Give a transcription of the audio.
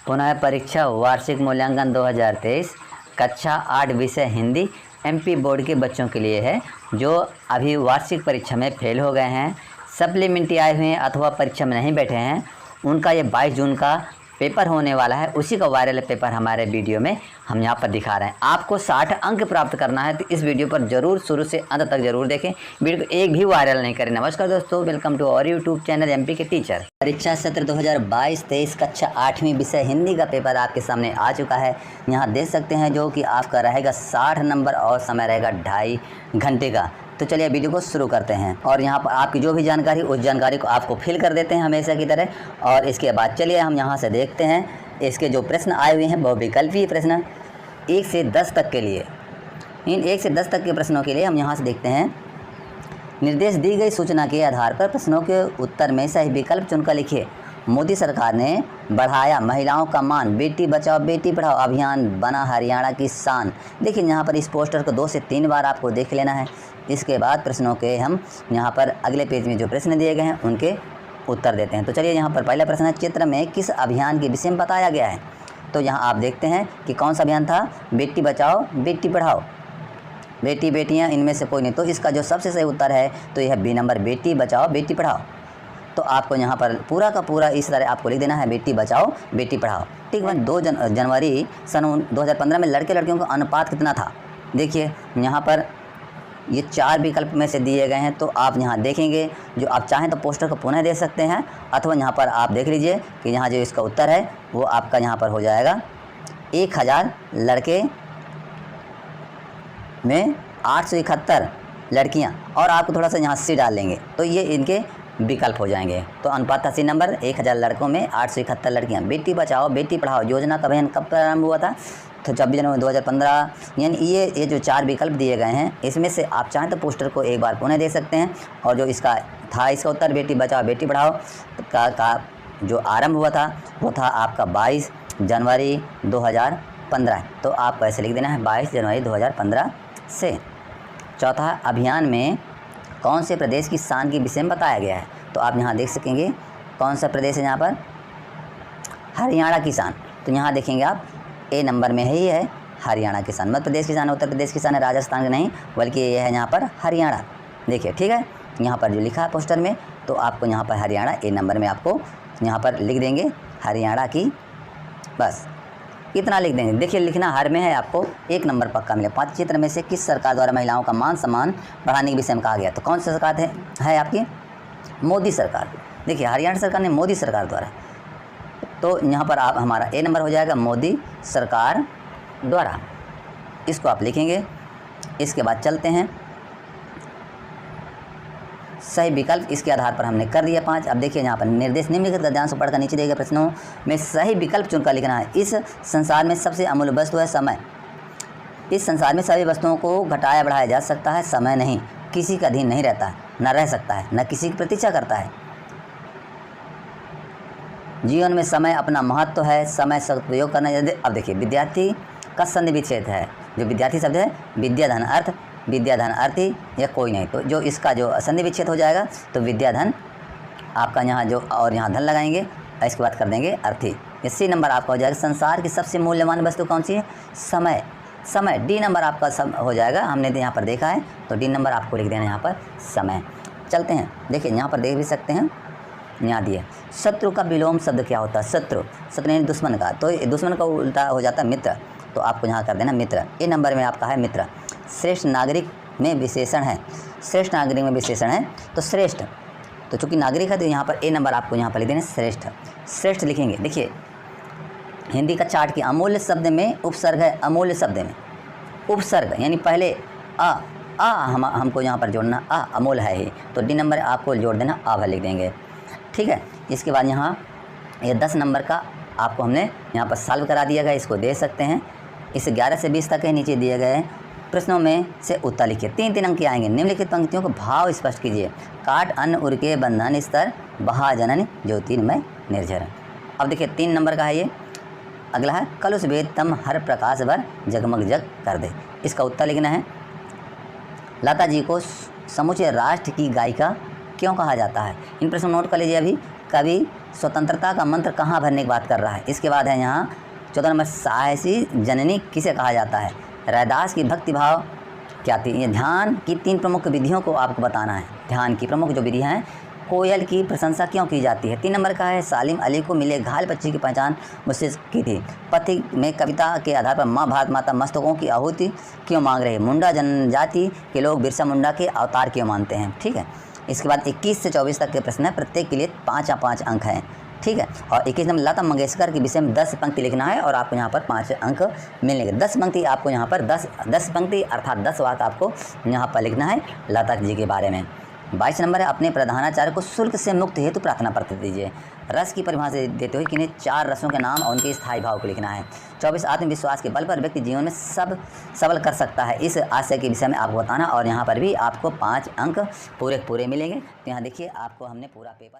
पुनः परीक्षा वार्षिक मूल्यांकन 2023 कक्षा 8 विषय हिंदी एमपी बोर्ड के बच्चों के लिए है जो अभी वार्षिक परीक्षा में फेल हो गए हैं, सप्लीमेंट्री आए हुए हैं अथवा परीक्षा में नहीं बैठे हैं। उनका ये 22 जून का पेपर होने वाला है। उसी का वायरल पेपर हमारे वीडियो में हम यहाँ पर दिखा रहे हैं। आपको 60 अंक प्राप्त करना है तो इस वीडियो पर जरूर शुरू से अंत तक जरूर देखें। वीडियो को एक भी वायरल नहीं करें। नमस्कार दोस्तों, welcome to our YouTube channel MP के टीचर। परीक्षा सत्र 2022-23 कक्षा 8वीं विषय हिंदी का पेपर आपके सामने आ चुका है। यहाँ देख सकते हैं जो कि आपका रहेगा 60 नंबर और समय रहेगा 2.5 घंटे का। तो चलिए वीडियो को शुरू करते हैं और यहाँ पर आपकी जो भी जानकारी उस जानकारी को आपको फिल कर देते हैं हमेशा की तरह। और इसके बाद चलिए हम यहाँ से देखते हैं इसके जो प्रश्न आए हुए हैं वो विकल्पीय प्रश्न 1 से 10 तक के लिए। इन 1 से 10 तक के प्रश्नों के लिए हम यहाँ से देखते हैं। निर्देश दी गई सूचना के आधार पर प्रश्नों के उत्तर में सही विकल्प चुनकर लिखिए। मोदी सरकार ने बढ़ाया महिलाओं का मान, बेटी बचाओ बेटी पढ़ाओ अभियान बना हरियाणा की शान। देखिए यहाँ पर इस पोस्टर को 2 से 3 बार आपको देख लेना है। इसके बाद प्रश्नों के हम यहाँ पर अगले पेज में जो प्रश्न दिए गए हैं उनके उत्तर देते हैं। तो चलिए यहाँ पर पहला प्रश्न है, चित्र में किस अभियान के विषय में बताया गया है। तो यहाँ आप देखते हैं कि कौन सा अभियान था, बेटी बचाओ बेटी पढ़ाओ, बेटी बेटियाँ इनमें से कोई नहीं। तो इसका जो सबसे सही उत्तर है तो यह बी नंबर, बेटी बचाओ बेटी पढ़ाओ। तो आपको यहाँ पर पूरा का पूरा इस तरह आपको लिख देना है, बेटी बचाओ बेटी पढ़ाओ। ठीक है। 2 जनवरी सन 2015 में लड़के लड़कियों का अनुपात कितना था। देखिए यहाँ पर ये 4 विकल्प में से दिए गए हैं। तो आप यहाँ देखेंगे, जो आप चाहें तो पोस्टर को पुनः दे सकते हैं अथवा यहाँ पर आप देख लीजिए कि यहाँ जो इसका उत्तर है वो आपका यहाँ पर हो जाएगा 1000 लड़के में 871 लड़कियाँ, और आपको थोड़ा सा यहाँ सी डाल लेंगे तो ये इनके विकल्प हो जाएंगे। तो अनुपात 80 नंबर, 1000 लड़कों में 871 लड़कियाँ। बेटी बचाओ बेटी पढ़ाओ योजना का अभियान कब प्रारंभ हुआ था, तो 26 जनवरी 2015। यानी ये जो 4 विकल्प दिए गए हैं इसमें से आप चाहें तो पोस्टर को एक बार पुनः दे सकते हैं। और जो इसका था इसका उत्तर बेटी बचाओ बेटी पढ़ाओ का जो आरंभ हुआ था वो था आपका 22 जनवरी 2015। तो आपको ऐसे लिख देना है 22 जनवरी 2015 से। चौथा, अभियान में कौन से प्रदेश की शान के विषय में बताया गया है। तो आप यहाँ देख सकेंगे कौन सा प्रदेश है, यहाँ पर हरियाणा की शान। तो यहाँ देखेंगे आप ए नंबर में ही है हरियाणा की शान। मध्य प्रदेश की शान, उत्तर प्रदेश की शान है, राजस्थान की नहीं, बल्कि ये है यहाँ पर हरियाणा। देखिए ठीक है, यहाँ पर जो लिखा है पोस्टर में तो आपको यहाँ पर हरियाणा ए नंबर में आपको यहाँ पर लिख देंगे हरियाणा की, बस इतना लिख देंगे। देखिए लिखना हर में है, आपको 1 नंबर पक्का मिले। 5 चित्र में से किस सरकार द्वारा महिलाओं का मान सम्मान बढ़ाने के विषय में कहा गया। तो कौन सी सरकार है आपकी, मोदी सरकार। देखिए हरियाणा सरकार ने मोदी सरकार द्वारा, तो यहाँ पर आप हमारा ए नंबर हो जाएगा मोदी सरकार द्वारा, इसको आप लिखेंगे। इसके बाद चलते हैं सही विकल्प, इसके आधार पर हमने कर दिया 5। अब देखिए यहाँ पर निर्देश निम्नलिखित का ध्यान से पढ़कर नीचे दिए गए प्रश्नों में सही विकल्प चुनकर लिखना है। इस संसार में सबसे अमूल्य वस्तु है समय। इस संसार में सभी वस्तुओं को घटाया बढ़ाया जा सकता है, समय नहीं। किसी का अधीन नहीं रहता, न रह सकता है, न किसी की प्रतीक्षा करता है। जीवन में समय अपना महत्व है, समय सदुपयोग करना। अब देखिए विद्यार्थी का संधि विच्छेद है, जो विद्यार्थी शब्द है विद्याधन अर्थ, विद्याधन अर्थी या कोई नहीं। तो जो इसका जो संधि विच्छेद हो जाएगा तो विद्याधन आपका यहाँ जो, और यहाँ धन लगाएंगे, इसके बाद कर देंगे अर्थी। इसी नंबर आपका हो जाएगा संसार की सबसे मूल्यवान वस्तु कौन सी है, समय। समय डी नंबर आपका सब हो जाएगा, हमने तो यहाँ पर देखा है तो डी नंबर आपको लिख देना यहाँ पर समय। चलते हैं, देखिए यहाँ पर देख भी सकते हैं, यहाँ दिए शत्रु का विलोम शब्द क्या होता है। शत्रु, शत्रु यानी दुश्मन का, तो दुश्मन का उल्टा हो जाता है मित्र, तो आपको यहाँ कर देना मित्र। ए नंबर में आपका है मित्र। श्रेष्ठ नागरिक में विशेषण है, श्रेष्ठ नागरिक में विशेषण है तो श्रेष्ठ, तो चूँकि नागरिक है तो यहाँ पर ए नंबर आपको यहाँ पर लिख देना श्रेष्ठ। श्रेष्ठ लिखेंगे। देखिए हिंदी का चार्ट की अमूल्य शब्द में उपसर्ग है, अमूल्य शब्द में उपसर्ग यानी पहले हमको यहाँ पर जोड़ना अमूल है ही, तो डी नंबर आपको जोड़ देना आ लिख देंगे। ठीक है। इसके बाद यहाँ ये 10 नंबर का आपको हमने यहाँ पर सॉल्व करा दिया गया, इसको दे सकते हैं। इस 11 से 20 तक के नीचे दिए गए प्रश्नों में से उत्तर लिखिए। 3-3 अंक के आएंगे। निम्नलिखित पंक्तियों को भाव स्पष्ट कीजिए। काट अन्न उर्के बंधन स्तर बहा जनन ज्योतिर्मय निर्झर। अब देखिए 3 नंबर का है ये। अगला है कलुष भेद तम हर प्रकाश भर जगमग जग कर दे। इसका उत्तर लिखना है। लता जी को समूचे राष्ट्र की गायिका क्यों कहा जाता है। इन प्रश्नों नोट कर लीजिए अभी। कवि स्वतंत्रता का मंत्र कहाँ भरने की बात कर रहा है। इसके बाद है यहाँ 14 नंबर, साहसी जननी किसे कहा जाता है। रैदास की भक्ति भाव क्या थी। ये ध्यान की 3 प्रमुख विधियों को आपको बताना है। ध्यान की प्रमुख जो विधि हैं, कोयल की प्रशंसा क्यों की जाती है। 3 नंबर का है, सालिम अली को मिले घायल पक्षी की पहचान मुझसे की थी। पथिक में कविता के आधार पर माँ भारत माता मस्तकों की आहुति क्यों मांग रहे। मुंडा जनजाति के लोग बिरसा मुंडा के अवतार क्यों मानते हैं। ठीक है। इसके बाद 21 से 24 तक के प्रश्न है, प्रत्येक के लिए 5 अंक हैं। ठीक है। और 21 नंबर, लता मंगेशकर के विषय में 10 पंक्ति लिखना है और आपको यहाँ पर 5 अंक मिलेंगे। 10 पंक्ति आपको यहाँ पर 10 पंक्ति अर्थात 10 वाक्य आपको यहाँ पर लिखना है लता जी के बारे में। 22 नंबर है, अपने प्रधानाचार्य को शुल्क से मुक्त हेतु प्रार्थना पत्र दीजिए। रस की परिभाषा देते हुए किन्हीं 4 रसों के नाम और उनके स्थायी भाव को लिखना है। 24 आत्मविश्वास के बल पर व्यक्ति जीवन में सब सबल कर सकता है, इस आशय के विषय में आपको बताना और यहाँ पर भी आपको 5 अंक पूरे मिलेंगे। तो यहाँ देखिए आपको हमने पूरा पेपर